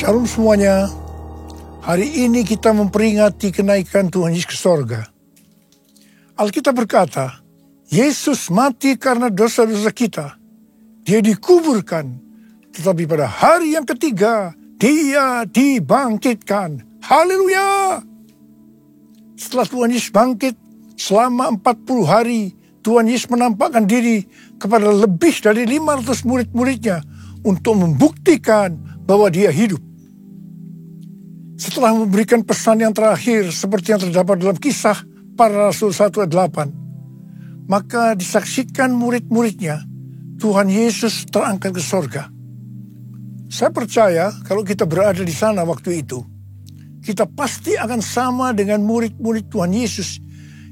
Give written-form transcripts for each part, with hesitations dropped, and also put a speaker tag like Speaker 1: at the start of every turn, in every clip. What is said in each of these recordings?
Speaker 1: Shalom semuanya. Hari ini kita memperingati kenaikan Tuhan Yesus ke sorga. Alkitab berkata, Yesus mati karena dosa-dosa kita. Dia dikuburkan, tetapi pada hari yang ketiga, Dia dibangkitkan. Haleluya! Setelah Tuhan Yesus bangkit, selama 40 hari, Tuhan Yesus menampakkan diri kepada lebih dari 500 murid-muridnya untuk membuktikan bahwa Dia hidup. Setelah memberikan pesan yang terakhir seperti yang terdapat dalam Kisah Para Rasul 1 ayat 8, maka disaksikan murid-muridnya Tuhan Yesus terangkat ke sorga. Saya percaya kalau kita berada di sana waktu itu, kita pasti akan sama dengan murid-murid Tuhan Yesus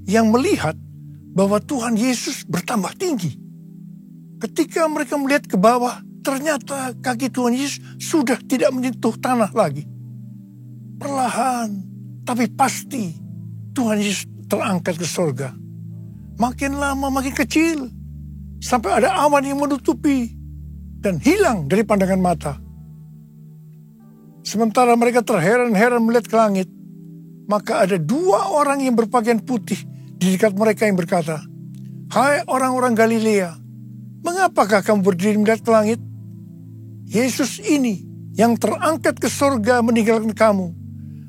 Speaker 1: yang melihat bahwa Tuhan Yesus bertambah tinggi. Ketika mereka melihat ke bawah, ternyata kaki Tuhan Yesus sudah tidak menyentuh tanah lagi. Perlahan, tapi pasti Tuhan Yesus terangkat ke sorga. Makin lama makin kecil, sampai ada awan yang menutupi dan hilang dari pandangan mata. Sementara mereka terheran-heran melihat ke langit, maka ada 2 orang yang berpakaian putih di dekat mereka yang berkata, "Hai orang-orang Galilea, mengapakah kamu berdiri melihat ke langit? Yesus ini yang terangkat ke sorga meninggalkan kamu,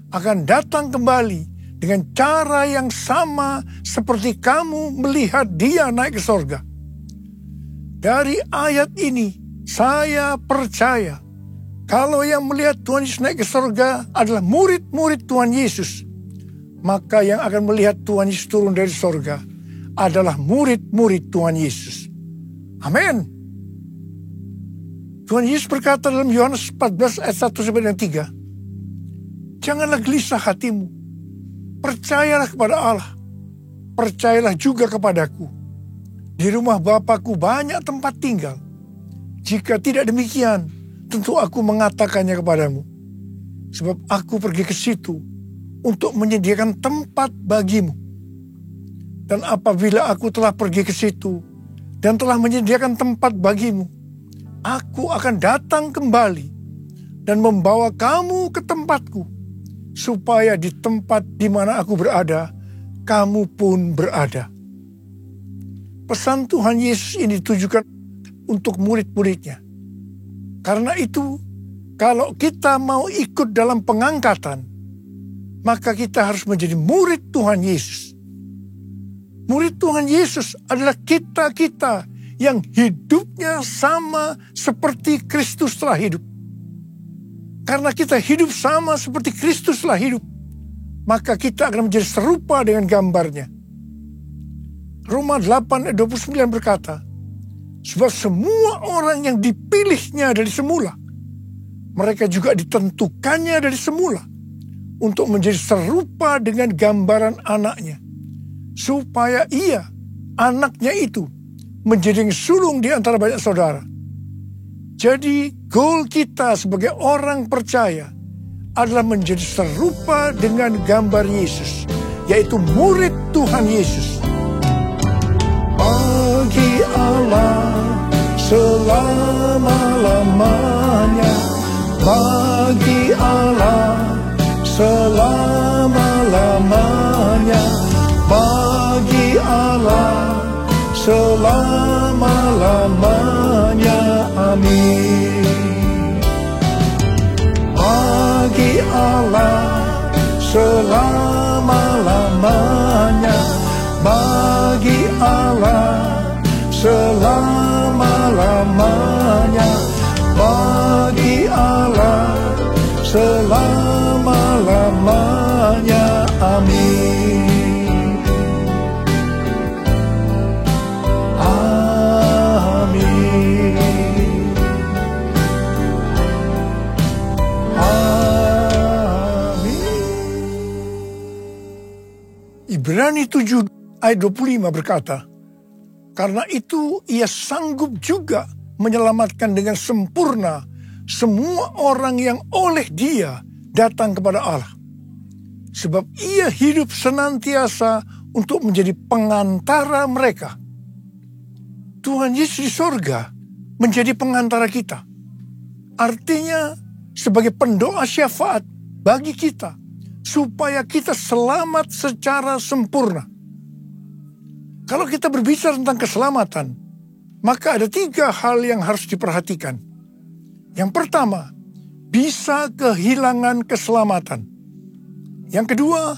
Speaker 1: akan datang kembali dengan cara yang sama seperti kamu melihat Dia naik ke sorga." Dari ayat ini, saya percaya kalau yang melihat Tuhan Yesus naik ke sorga adalah murid-murid Tuhan Yesus, maka yang akan melihat Tuhan Yesus turun dari sorga adalah murid-murid Tuhan Yesus. Amin. Tuhan Yesus berkata dalam Yohanes 14 ayat 1-3, "Janganlah gelisah hatimu, percayalah kepada Allah, percayalah juga kepadaku. Di rumah Bapa-Ku banyak tempat tinggal. Jika tidak demikian, tentu aku mengatakannya kepadamu. Sebab aku pergi ke situ untuk menyediakan tempat bagimu. Dan apabila aku telah pergi ke situ dan telah menyediakan tempat bagimu, aku akan datang kembali dan membawa kamu ke tempatku, supaya di tempat di mana aku berada, kamu pun berada." Pesan Tuhan Yesus ini ditujukan untuk murid-muridnya. Karena itu, kalau kita mau ikut dalam pengangkatan, maka kita harus menjadi murid Tuhan Yesus. Murid Tuhan Yesus adalah kita-kita yang hidupnya sama seperti Kristus telah hidup. Karena kita hidup sama seperti Kristus telah hidup, maka kita akan menjadi serupa dengan gambarnya. Roma 8 ayat 29 berkata, "Sebab semua orang yang dipilihnya dari semula, mereka juga ditentukannya dari semula untuk menjadi serupa dengan gambaran anaknya, supaya ia, anaknya itu, menjadi yang sulung di antara banyak saudara." Jadi goal kita sebagai orang percaya adalah menjadi serupa dengan gambar Yesus, yaitu murid Tuhan Yesus. Bagi Allah selama-lamanya, bagi Allah selama-lamanya, bagi Allah selama-lamanya. Amin. Bagi Allah selama-lamanya, bagi Allah selama-lamanya, bagi Allah selama-lamanya. Amin. Amin. Amin. Ibrani 7 ayat 25 berkata, "Karena itu ia sanggup juga menyelamatkan dengan sempurna semua orang yang oleh Dia datang kepada Allah. Sebab ia hidup senantiasa untuk menjadi pengantara mereka." Tuhan Yesus di sorga menjadi pengantara kita. Artinya sebagai pendoa syafaat bagi kita, supaya kita selamat secara sempurna. Kalau kita berbicara tentang keselamatan, maka ada 3 hal yang harus diperhatikan. Yang pertama, bisa kehilangan keselamatan. Yang kedua,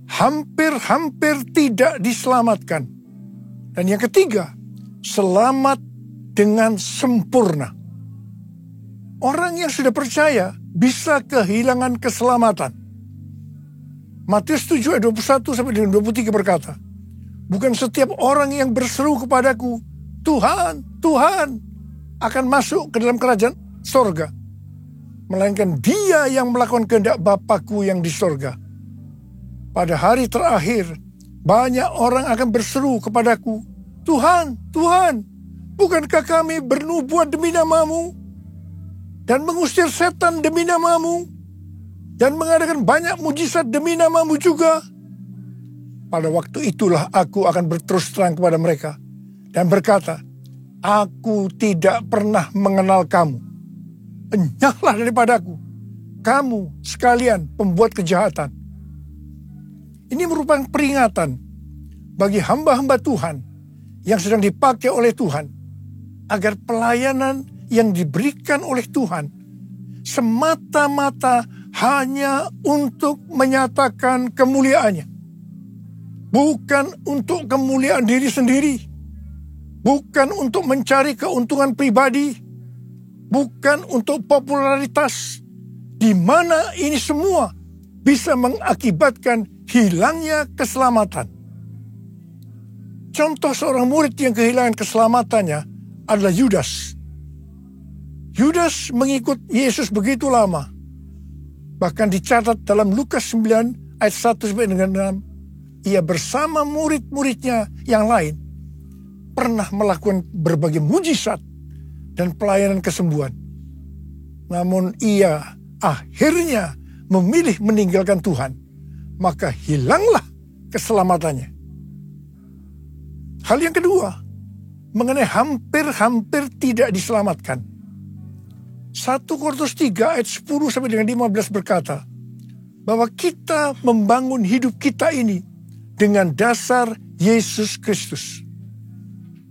Speaker 1: hampir-hampir tidak diselamatkan. Dan yang ketiga, selamat dengan sempurna. Orang yang sudah percaya bisa kehilangan keselamatan. Matius 7 ayat 21 sampai dengan 23 berkata, bukan setiap orang yang berseru kepadaku, Tuhan, Tuhan, akan masuk ke dalam kerajaan sorga, melainkan dia yang melakukan kehendak Bapakku yang di sorga. Pada hari terakhir, banyak orang akan berseru kepadaku, Tuhan, Tuhan, bukankah kami bernubuat demi namamu, dan mengusir setan demi namamu, dan mengadakan banyak mujizat demi namamu juga? Pada waktu itulah aku akan berterus terang kepada mereka dan berkata, aku tidak pernah mengenal kamu. Enyahlah daripadaku, kamu sekalian pembuat kejahatan. Ini merupakan peringatan bagi hamba-hamba Tuhan yang sedang dipakai oleh Tuhan, agar pelayanan yang diberikan oleh Tuhan semata-mata hanya untuk menyatakan kemuliaannya. Bukan untuk kemuliaan diri sendiri. Bukan untuk mencari keuntungan pribadi. Bukan untuk popularitas. Di mana ini semua bisa mengakibatkan hilangnya keselamatan. Contoh seorang murid yang kehilangan keselamatannya adalah Yudas. Yudas mengikut Yesus begitu lama. Bahkan dicatat dalam Lukas 9 ayat 1 sampai dengan 6. Ia bersama murid-muridnya yang lain pernah melakukan berbagai mujizat dan pelayanan kesembuhan. Namun ia akhirnya memilih meninggalkan Tuhan. Maka hilanglah keselamatannya. Hal yang kedua, mengenai hampir-hampir tidak diselamatkan. 1 Korintus 3 ayat 10 sampai dengan 15 berkata, bahwa kita membangun hidup kita ini dengan dasar Yesus Kristus.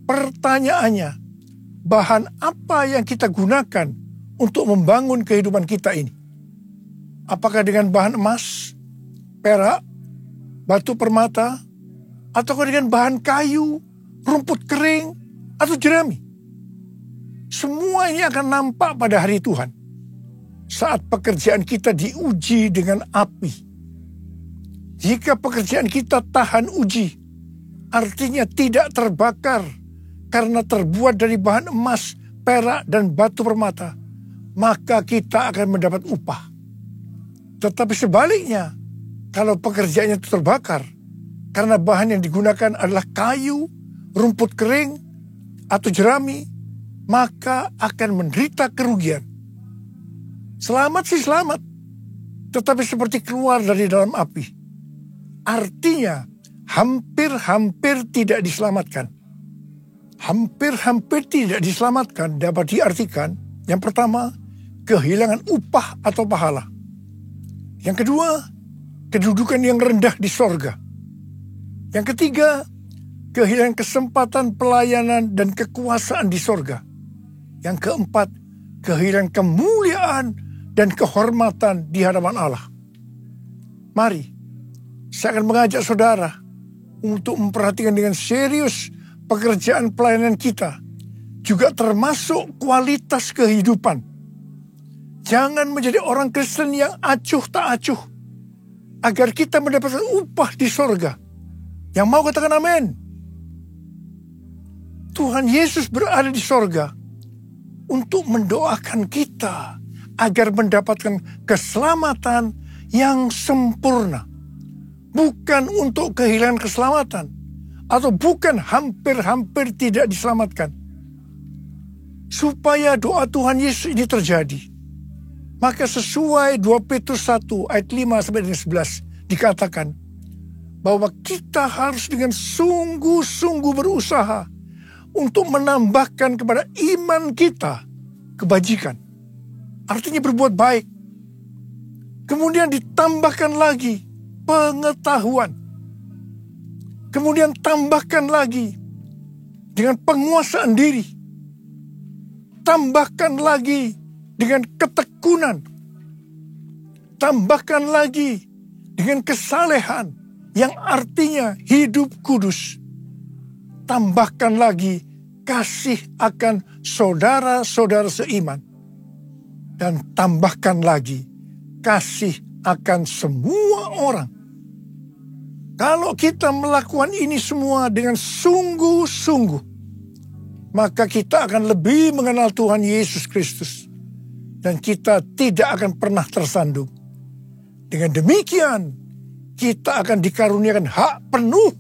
Speaker 1: Pertanyaannya, bahan apa yang kita gunakan untuk membangun kehidupan kita ini? Apakah dengan bahan emas, perak, batu permata, ataukah dengan bahan kayu, rumput kering, atau jerami? Semua ini akan nampak pada hari Tuhan, saat pekerjaan kita diuji dengan api. Jika pekerjaan kita tahan uji, artinya tidak terbakar karena terbuat dari bahan emas, perak, dan batu permata, maka kita akan mendapat upah. Tetapi sebaliknya, kalau pekerjaannya itu terbakar karena bahan yang digunakan adalah kayu, rumput kering, atau jerami, maka akan menderita kerugian. Selamat sih selamat, tetapi seperti keluar dari dalam api. Artinya, hampir-hampir tidak diselamatkan. Hampir-hampir tidak diselamatkan dapat diartikan, yang pertama, kehilangan upah atau pahala. Yang kedua, kedudukan yang rendah di sorga. Yang ketiga, kehilangan kesempatan pelayanan dan kekuasaan di sorga. Yang keempat, kehilangan kemuliaan dan kehormatan di hadapan Allah. Mari, saya akan mengajak saudara untuk memperhatikan dengan serius pekerjaan pelayanan kita, juga termasuk kualitas kehidupan. Jangan menjadi orang Kristen yang acuh tak acuh, agar kita mendapatkan upah di sorga. Yang mau katakan amin. Tuhan Yesus berada di sorga untuk mendoakan kita agar mendapatkan keselamatan yang sempurna. Bukan untuk kehilangan keselamatan, atau bukan hampir-hampir tidak diselamatkan. Supaya doa Tuhan Yesus ini terjadi, maka sesuai 2 Petrus 1 ayat 5 sampai dengan 11 dikatakan bahwa kita harus dengan sungguh-sungguh berusaha untuk menambahkan kepada iman kita kebajikan. artinya berbuat baik. Kemudian ditambahkan lagi pengetahuan. Kemudian tambahkan lagi dengan penguasaan diri. Tambahkan lagi dengan ketekunan. Tambahkan lagi dengan kesalehan yang artinya hidup kudus. Tambahkan lagi kasih akan saudara-saudara seiman. Dan tambahkan lagi kasih akan semua orang. Kalau kita melakukan ini semua dengan sungguh-sungguh, maka kita akan lebih mengenal Tuhan Yesus Kristus. Dan kita tidak akan pernah tersandung. Dengan demikian, kita akan dikaruniakan hak penuh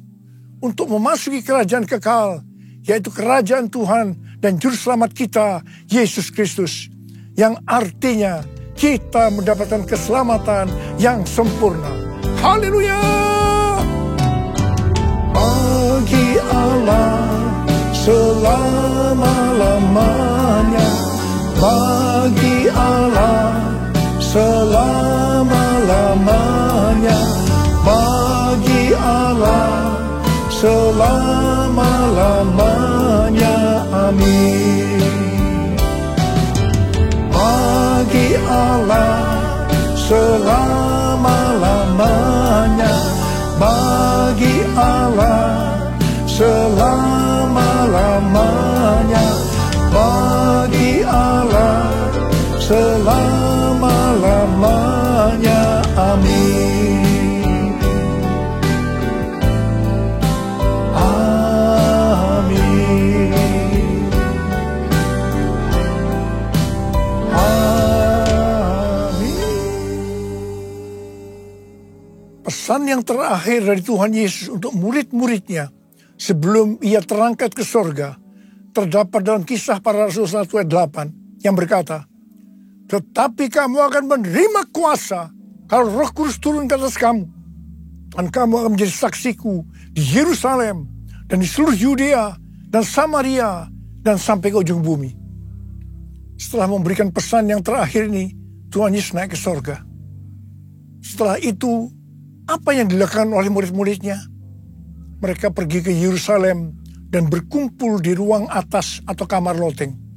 Speaker 1: untuk memasuki kerajaan kekal, yaitu kerajaan Tuhan dan Juru Selamat kita, Yesus Kristus. Yang artinya kita mendapatkan keselamatan yang sempurna. Haleluya! Bagi Allah selama-lamanya, bagi Allah selama-lamanya, bagi Allah selama-lamanya. Amin. Bagi Allah selama-lamanya, bagi Allah selama-lamanya, bagi Allah selama-lamanya. Amin. Amin. Amin. Pesan yang terakhir dari Tuhan Yesus untuk murid-muridnya sebelum ia terangkat ke sorga terdapat dalam Kisah Para Rasul 1 ayat 8 yang berkata, tetapi kamu akan menerima kuasa kalau Roh Kudus turun ke atas kamu. Dan kamu akan menjadi saksiku di Yerusalem dan di seluruh Yudea dan Samaria dan sampai ke ujung bumi. Setelah memberikan pesan yang terakhir ini, Tuhan Yesus naik ke sorga. Setelah itu, apa yang dilakukan oleh murid-muridnya? Mereka pergi ke Yerusalem dan berkumpul di ruang atas atau kamar loteng.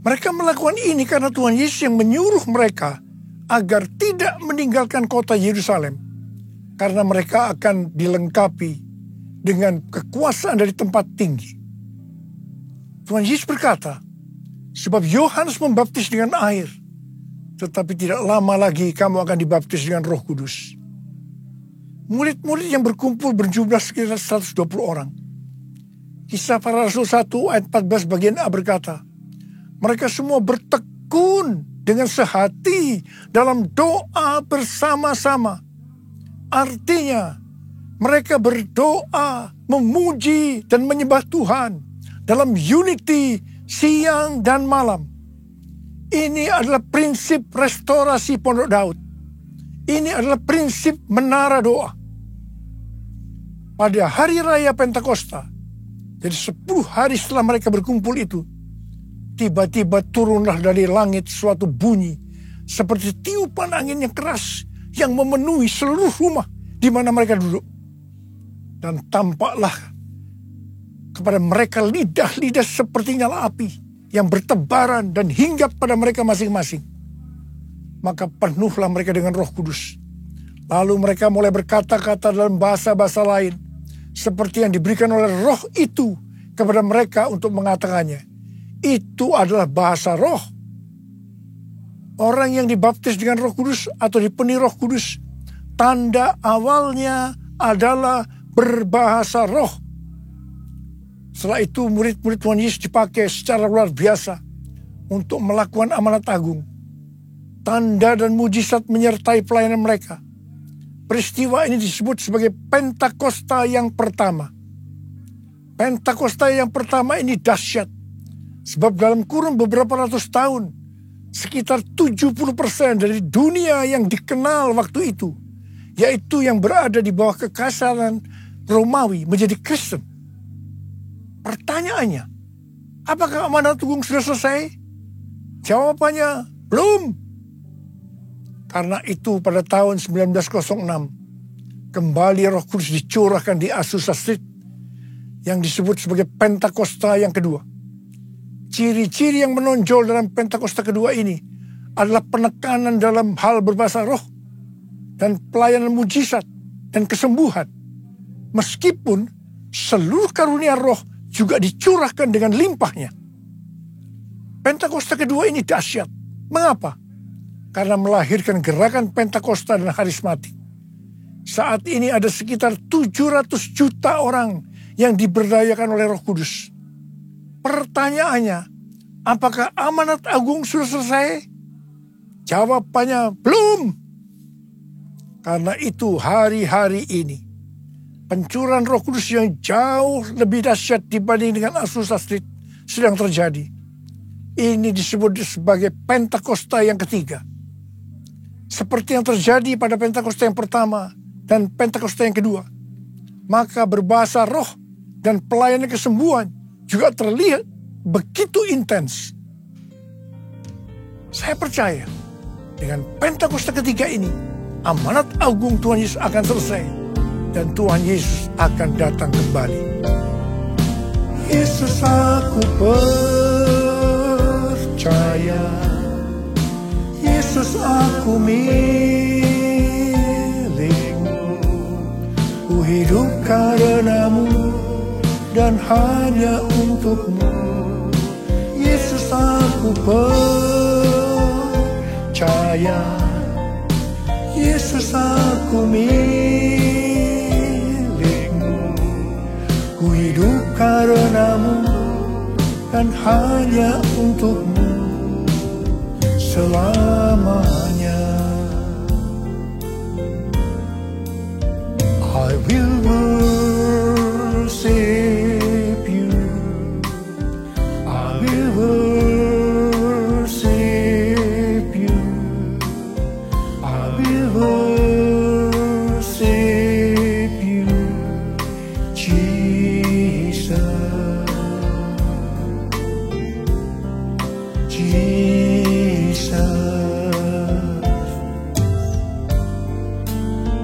Speaker 1: Mereka melakukan ini karena Tuhan Yesus yang menyuruh mereka agar tidak meninggalkan kota Yerusalem, karena mereka akan dilengkapi dengan kekuasaan dari tempat tinggi. Tuhan Yesus berkata, sebab Yohanes membaptis dengan air, tetapi tidak lama lagi kamu akan dibaptis dengan Roh Kudus. Murid-murid yang berkumpul berjumlah sekitar 120 orang. Kisah Para Rasul 1 ayat 14 bagian A berkata, mereka semua bertekun dengan sehati dalam doa bersama-sama. Artinya, mereka berdoa, memuji dan menyembah Tuhan dalam unity siang dan malam. Ini adalah prinsip restorasi Pondok Daud. Ini adalah prinsip menara doa. Pada hari raya Pentakosta, jadi 10 hari setelah mereka berkumpul itu, tiba-tiba turunlah dari langit suatu bunyi seperti tiupan angin yang keras yang memenuhi seluruh rumah di mana mereka duduk. Dan tampaklah kepada mereka lidah-lidah seperti nyala api yang bertebaran dan hinggap pada mereka masing-masing. Maka penuhlah mereka dengan Roh Kudus. Lalu mereka mulai berkata-kata dalam bahasa-bahasa lain seperti yang diberikan oleh Roh itu kepada mereka untuk mengatakannya. Itu adalah bahasa roh. Orang yang dibaptis dengan Roh Kudus atau dipenuhi Roh Kudus, tanda awalnya adalah berbahasa roh. Setelah itu murid-murid Tuhan Yesus dipakai secara luar biasa untuk melakukan amanat agung. Tanda dan mujizat menyertai pelayanan mereka. Peristiwa ini disebut sebagai Pentakosta yang pertama. Pentakosta yang pertama ini dahsyat. Sebab dalam kurun beberapa ratus tahun, sekitar 70% dari dunia yang dikenal waktu itu, yaitu yang berada di bawah kekaisaran Romawi, menjadi Kristen. Pertanyaannya, apakah amanat agung sudah selesai? Jawabannya Belum. Karena itu pada tahun 1906, kembali Roh Kudus dicurahkan di Azusa Street, yang disebut sebagai Pentakosta yang kedua. Ciri-ciri yang menonjol dalam Pentakosta kedua ini adalah penekanan dalam hal berbahasa roh dan pelayanan mujizat dan kesembuhan. Meskipun seluruh karunia roh juga dicurahkan dengan limpahnya. Pentakosta kedua ini dahsyat. Mengapa? Karena melahirkan gerakan Pentakosta dan karismatik. Saat ini ada sekitar 700 juta orang yang diberdayakan oleh Roh Kudus. Pertanyaannya, apakah amanat agung sudah selesai? Jawabannya belum. Karena itu hari-hari ini pencurahan Roh Kudus yang jauh lebih dahsyat dibanding dengan Azusa Street sedang terjadi. Ini disebut sebagai Pentakosta yang ketiga. Seperti yang terjadi pada Pentakosta yang pertama dan Pentakosta yang kedua. Maka berbahasa roh dan pelayanan kesembuhan juga terlihat begitu intens. Saya percaya dengan Pentakosta ketiga ini, amanat agung Tuhan Yesus akan selesai dan Tuhan Yesus akan datang kembali. Yesus, aku percaya, Yesus, aku milikmu, ku hidup karenamu dan hanya untukmu. Yesus, aku percaya, Yesus, aku milikmu, ku hidup karenamu dan hanya untukmu selamanya. I will worship you, I will worship you, I will worship you, Jesus, Jesus,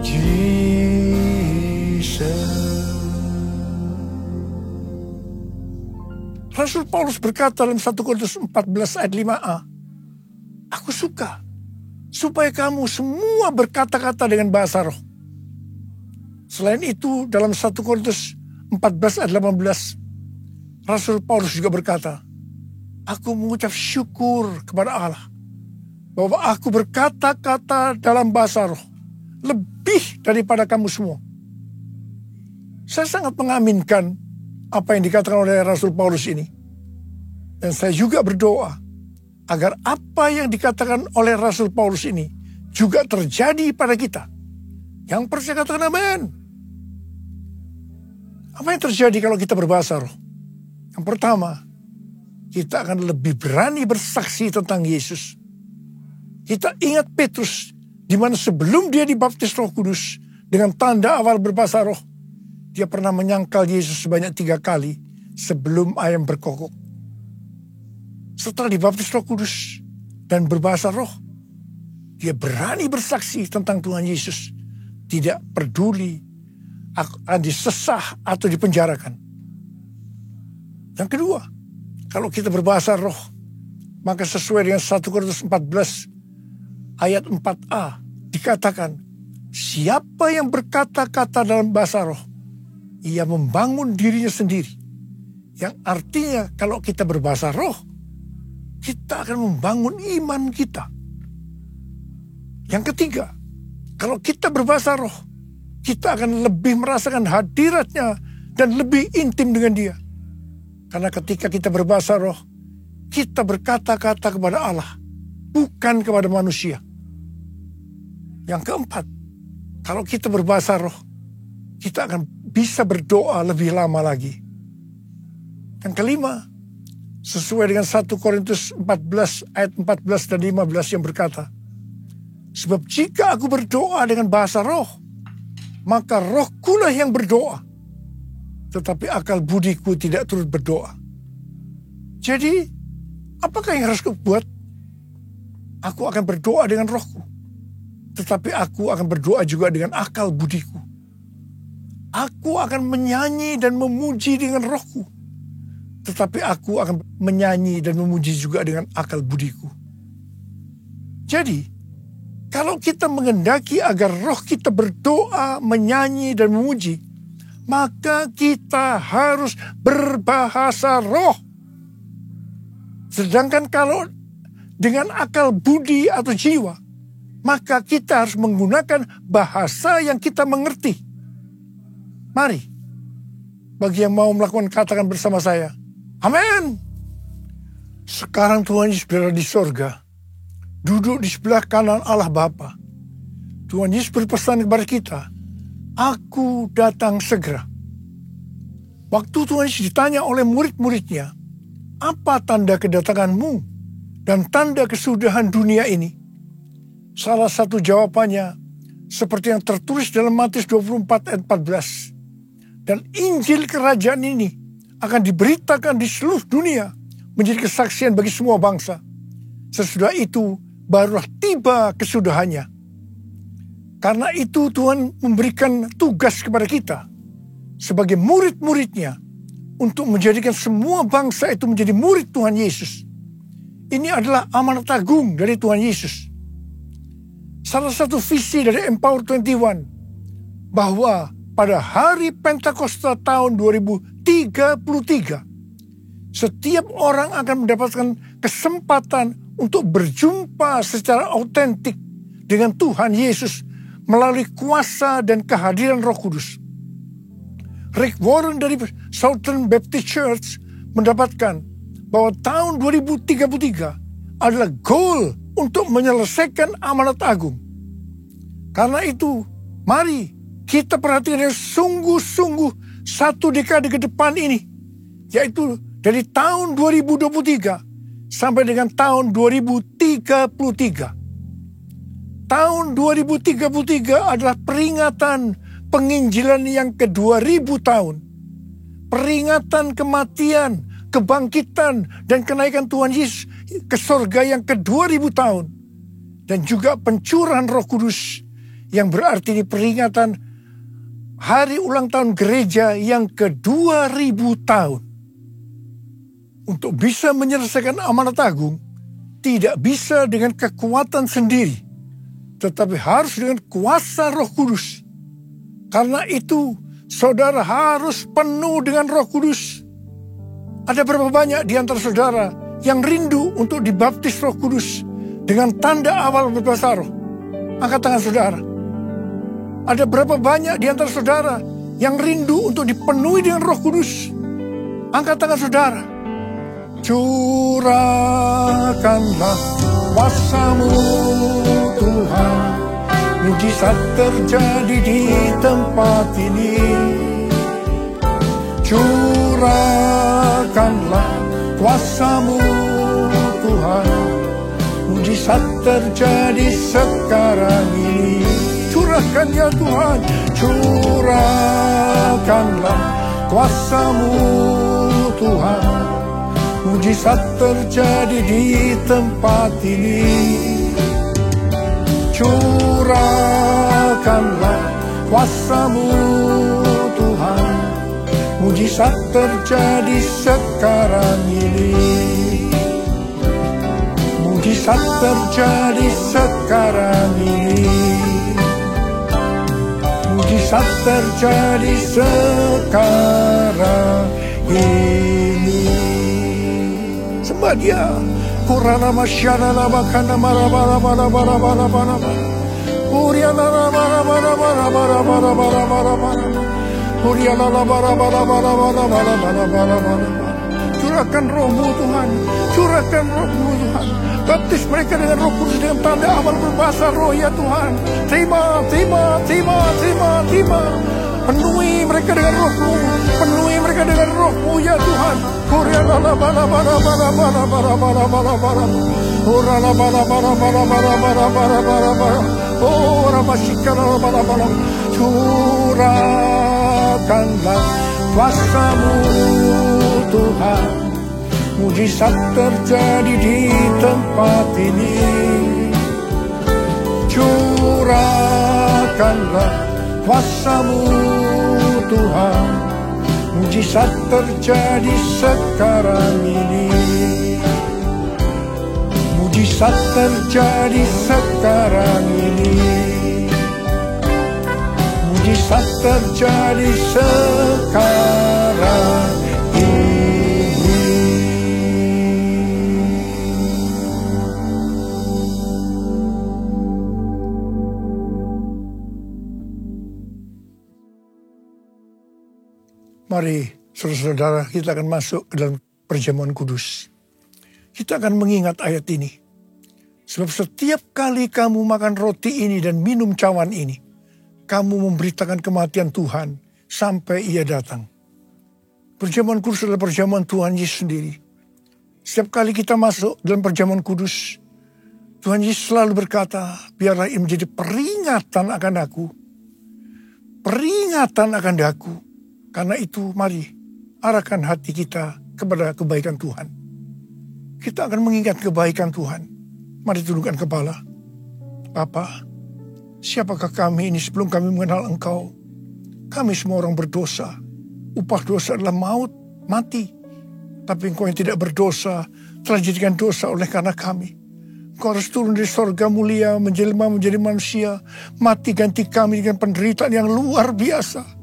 Speaker 1: Jesus. Rasul Paulus berkata dalam 1 Korintus 14 ayat 5a, aku suka supaya kamu semua berkata-kata dengan bahasa roh. Selain itu dalam 1 Korintus 14 ayat 18, Rasul Paulus juga berkata, aku mengucap syukur kepada Allah bahwa aku berkata-kata dalam bahasa roh lebih daripada kamu semua. Saya sangat mengaminkan apa yang dikatakan oleh Rasul Paulus ini. Dan saya juga berdoa agar apa yang dikatakan oleh Rasul Paulus ini juga terjadi pada kita. Yang percaya katakan amin. Apa yang terjadi kalau kita berbahasa roh? Yang pertama, kita akan lebih berani bersaksi tentang Yesus. Kita ingat Petrus, di mana sebelum dia dibaptis Roh Kudus dengan tanda awal berbahasa roh, dia pernah menyangkal Yesus sebanyak 3 kali sebelum ayam berkokok. Setelah dibaptis Roh Kudus dan berbahasa roh, dia berani bersaksi tentang Tuhan Yesus. Tidak peduli akan disesah atau dipenjarakan. Yang kedua, kalau kita berbahasa roh, maka sesuai dengan 1 Korintus 14 ayat 4a dikatakan, siapa yang berkata-kata dalam bahasa roh, ia membangun dirinya sendiri. Yang artinya kalau kita berbahasa roh, kita akan membangun iman kita. Yang ketiga, kalau kita berbahasa roh, kita akan lebih merasakan hadiratnya dan lebih intim dengan dia. Karena ketika kita berbahasa roh, kita berkata-kata kepada Allah, bukan kepada manusia. Yang keempat, kalau kita berbahasa roh, kita akan bisa berdoa lebih lama lagi. Yang kelima, sesuai dengan 1 Korintus 14 ayat 14 dan 15 yang berkata, sebab jika aku berdoa dengan bahasa roh, maka rohkulah yang berdoa, tetapi akal budiku tidak turut berdoa. Jadi, apakah yang harus aku buat? Aku akan berdoa dengan rohku. Tetapi aku akan berdoa juga dengan akal budiku. Aku akan menyanyi dan memuji dengan rohku. Tetapi aku akan menyanyi dan memuji juga dengan akal budiku. Jadi, kalau kita menghendaki agar roh kita berdoa, menyanyi, dan memuji, maka kita harus berbahasa roh. Sedangkan kalau dengan akal budi atau jiwa, maka kita harus menggunakan bahasa yang kita mengerti. Mari, bagi yang mau melakukan katakan bersama saya, amin. Sekarang Tuhan Yesus berada di sorga, duduk di sebelah kanan Allah Bapa. Tuhan Yesus berpesan kepada kita, aku datang segera. Waktu Tuhan Yesus ditanya oleh murid-muridnya, apa tanda kedatanganmu dan tanda kesudahan dunia ini? Salah satu jawabannya seperti yang tertulis dalam Matius 24 ayat 14. Dan Injil kerajaan ini akan diberitakan di seluruh dunia menjadi kesaksian bagi semua bangsa. Sesudah itu barulah tiba kesudahannya. Karena itu Tuhan memberikan tugas kepada kita sebagai murid-muridnya untuk menjadikan semua bangsa itu menjadi murid Tuhan Yesus. Ini adalah amanat agung dari Tuhan Yesus. Salah satu visi dari Empower 21 bahwa pada hari Pentakosta tahun 2033 setiap orang akan mendapatkan kesempatan untuk berjumpa secara autentik dengan Tuhan Yesus melalui kuasa dan kehadiran Roh Kudus. Rick Warren dari Southern Baptist Church mendapatkan bahwa tahun 2033 adalah goal untuk menyelesaikan amanat agung. Karena itu, mari kita perhatikan dengan sungguh-sungguh satu dekade ke depan ini, yaitu dari tahun 2023 sampai dengan tahun 2033. Tahun 2033 adalah peringatan penginjilan yang ke-2000 tahun. Peringatan kematian, kebangkitan, dan kenaikan Tuhan Yesus ke sorga yang ke-2000 tahun. Dan juga pencurahan Roh Kudus yang berarti ini peringatan hari ulang tahun gereja yang ke-2000 tahun. Untuk bisa menyelesaikan amanat agung, tidak bisa dengan kekuatan sendiri, tetapi harus dengan kuasa Roh Kudus. Karena itu, saudara harus penuh dengan Roh Kudus. Ada berapa banyak di antara saudara yang rindu untuk dibaptis Roh Kudus dengan tanda awal berbahasa roh? Angkat tangan saudara. Ada berapa banyak di antara saudara yang rindu untuk dipenuhi dengan Roh Kudus? Angkat tangan saudara. Curahkanlah kuasa-Mu Tuhan, mujizat terjadi di tempat ini. Curahkanlah kuasa-Mu Tuhan, mujizat terjadi sekarang ini. Curahkan ya Tuhan, curahkanlah kuasa-Mu Tuhan, mujizat terjadi di tempat ini. Curahkanlah kuasa-Mu Tuhan, mujizat terjadi sekarang ini. Mujizat terjadi sekarang ini. Mujizat terjadi sekarang ini. Sembah Dia. Kurana masyana labakana marabara bara bara bara bara bara. Uriana bara bara bara bara bara bara bara bara. Uriana bara bara bara bara bara bara bara bara. Curahkan Roh-Mu Tuhan, curahkan Roh-Mu Tuhan. Baptis mereka dengan Roh Kudus dengan tanda amal berbahasa roh ya Tuhan. Terima, terima, terima, terima, terima. Penuhi mereka dengan Roh-Mu, penuhi mereka dengan Roh-Mu ya Tuhan. Uriana bara bara bara bara bara bara bara bara. Uriana bara bara bara bara bara bara bara bara. Oh, Ramashikara bara bara. Curahkanlah kuasa-Mu Tuhan, mujizat terjadi di tempat ini. Curahkanlah kuasa-Mu Tuhan, mujizat terjadi sekarang ini. Mujizat terjadi sekarang ini. Mujizat terjadi sekarang ini. Mari saudara-saudara, kita akan masuk ke dalam perjamuan kudus. Kita akan mengingat ayat ini. Sebab setiap kali kamu makan roti ini dan minum cawan ini, kamu memberitakan kematian Tuhan sampai Ia datang. Perjamuan kudus adalah perjamuan Tuhan Yesus sendiri. Setiap kali kita masuk dalam perjamuan kudus, Tuhan Yesus selalu berkata, biarlah ini menjadi peringatan akan aku. Peringatan akan aku. Karena itu mari arahkan hati kita kepada kebaikan Tuhan. Kita akan mengingat kebaikan Tuhan. Mari tundukkan kepala. Bapa, siapakah kami ini sebelum kami mengenal Engkau? Kami semua orang berdosa. Upah dosa adalah maut, mati. Tapi Engkau yang tidak berdosa telah dijadikan dosa oleh karena kami. Engkau harus turun dari sorga mulia, menjelma menjadi manusia, mati ganti kami dengan penderitaan yang luar biasa.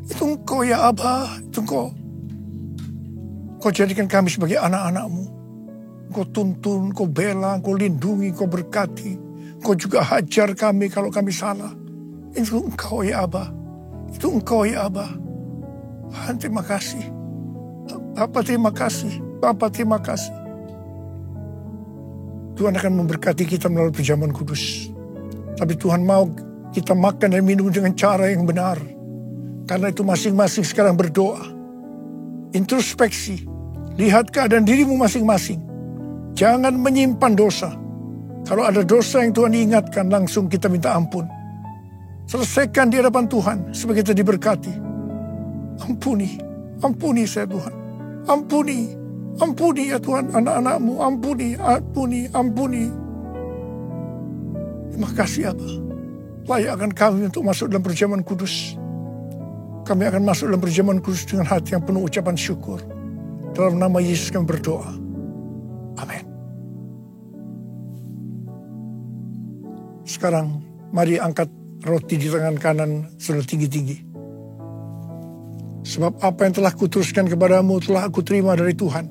Speaker 1: Itu Engkau ya Abah, itu Engkau. Engkau jadikan kami sebagai anak-anak-Mu. Engkau tuntun, Engkau bela, Engkau lindungi, Engkau berkati. Engkau juga hajar kami kalau kami salah. Itu Engkau ya Abah. Itu Engkau ya Abah. Tuhan terima kasih. Bapa terima kasih. Bapa terima kasih. Tuhan akan memberkati kita melalui perjamuan kudus. Tapi Tuhan mau kita makan dan minum dengan cara yang benar. Karena itu masing-masing sekarang berdoa. Introspeksi. Lihat keadaan dirimu masing-masing. Jangan menyimpan dosa. Kalau ada dosa yang Tuhan ingatkan, langsung kita minta ampun. Selesaikan di hadapan Tuhan supaya kita diberkati. Ampuni. Ampuni saya Tuhan. Ampuni. Ampuni ya Tuhan anak-anak-Mu. Ampuni. Ampuni. Ampuni. Terima kasih Abah. Layakkan kami untuk masuk dalam perjamuan kudus. Kami akan masuk dalam perjamuan kudus dengan hati yang penuh ucapan syukur. Dalam nama Yesus kami berdoa. Amin. Sekarang mari angkat roti di tangan kanan saudara tinggi-tinggi. Sebab apa yang telah kuteruskan kepadamu telah aku terima dari Tuhan.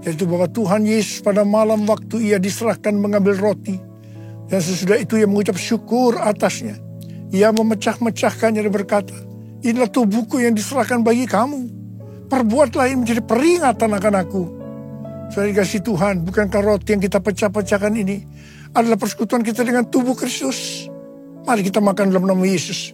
Speaker 1: Yaitu bahwa Tuhan Yesus pada malam waktu Ia diserahkan mengambil roti. Dan sesudah itu Ia mengucap syukur atasnya. Ia memecah-mecahkannya dan berkata, inilah tubuhku yang diserahkan bagi kamu. Perbuatlah ini menjadi peringatan akan aku. Saudara dikasih Tuhan, bukankah roti yang kita pecah-pecahkan ini adalah persekutuan kita dengan tubuh Kristus? Mari kita makan dalam nama Yesus.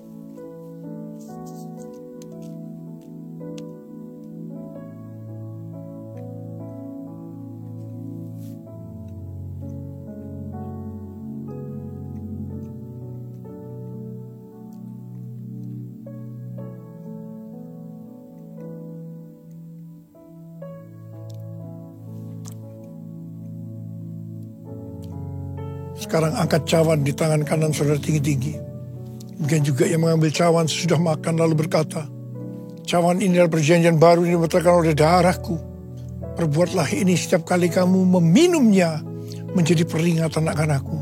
Speaker 1: Sekarang angkat cawan di tangan kanan saudara tinggi-tinggi. Mungkin juga yang mengambil cawan sesudah makan lalu berkata, cawan ini adalah perjanjian baru yang dibatalkan oleh darahku. Perbuatlah ini setiap kali kamu meminumnya menjadi peringatan akan aku.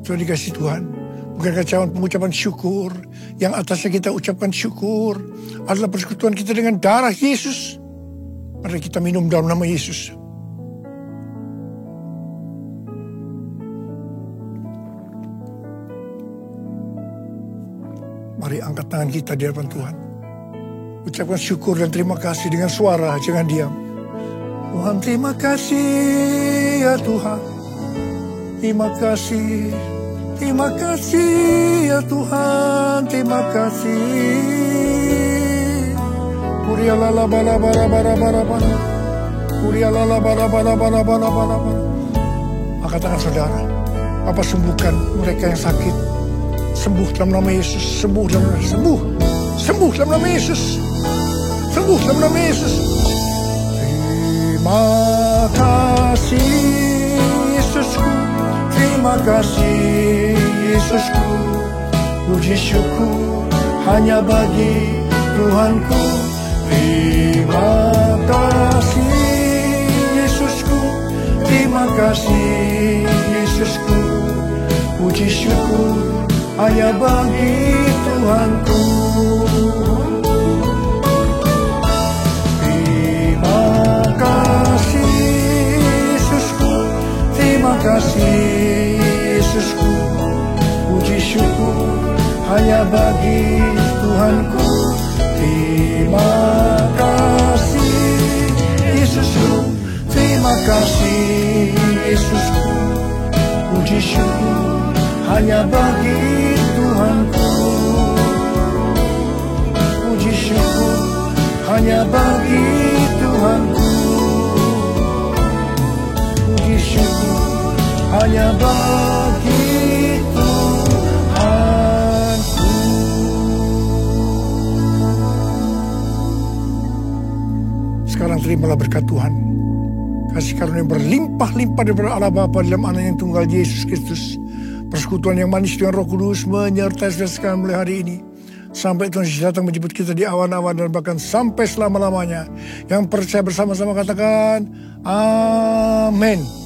Speaker 1: Saudara dikasih Tuhan, bukankah cawan pengucapan syukur yang atasnya kita ucapkan syukur adalah persekutuan kita dengan darah Yesus. Mari kita minum dalam nama Yesus. Mari angkat tangan kita di hadapan Tuhan. Ucapkan syukur dan terima kasih dengan suara, jangan diam. Tuhan terima kasih ya Tuhan. Terima kasih. Terima kasih ya Tuhan. Terima kasih. Kuria lala bara bara bara bara bara. Kuria lala bara bara bara bara bara. Angkat tangan saudara. Bapa sembuhkan mereka yang sakit. Sembuh dalam nama Yesus, sembuh dalam nama Yesus, sembuh dalam nama Yesus, sembuh dalam nama Yesus. Terima kasih Yesusku, terima kasih Yesusku. Puji syukur hanya bagi Tuhanku. Terima kasih Yesusku, terima kasih Yesusku. Puji syukur hanya bagi Tuhanku. Terima kasih Yesusku, terima kasih Yesusku. Puji syukur hanya bagi Tuhanku. Terima kasih Yesusku, terima kasih Yesusku. Puji syukur hanya bagi Tuhanku. Puji syukur hanya bagi Tuhanku. Puji syukur hanya bagi Tuhanku. Sekarang terimalah berkat Tuhan. Kasih karunia berlimpah-limpah daripada Allah Bapa dalam Anak yang tunggal Yesus Kristus. Persekutuan yang manis dengan Roh Kudus menyertai saudara sekalian mulai hari ini. Sampai Tuhan Yesus datang menjemput kita di awan-awan dan bahkan sampai selama-lamanya. Yang percaya bersama-sama katakan, Amin.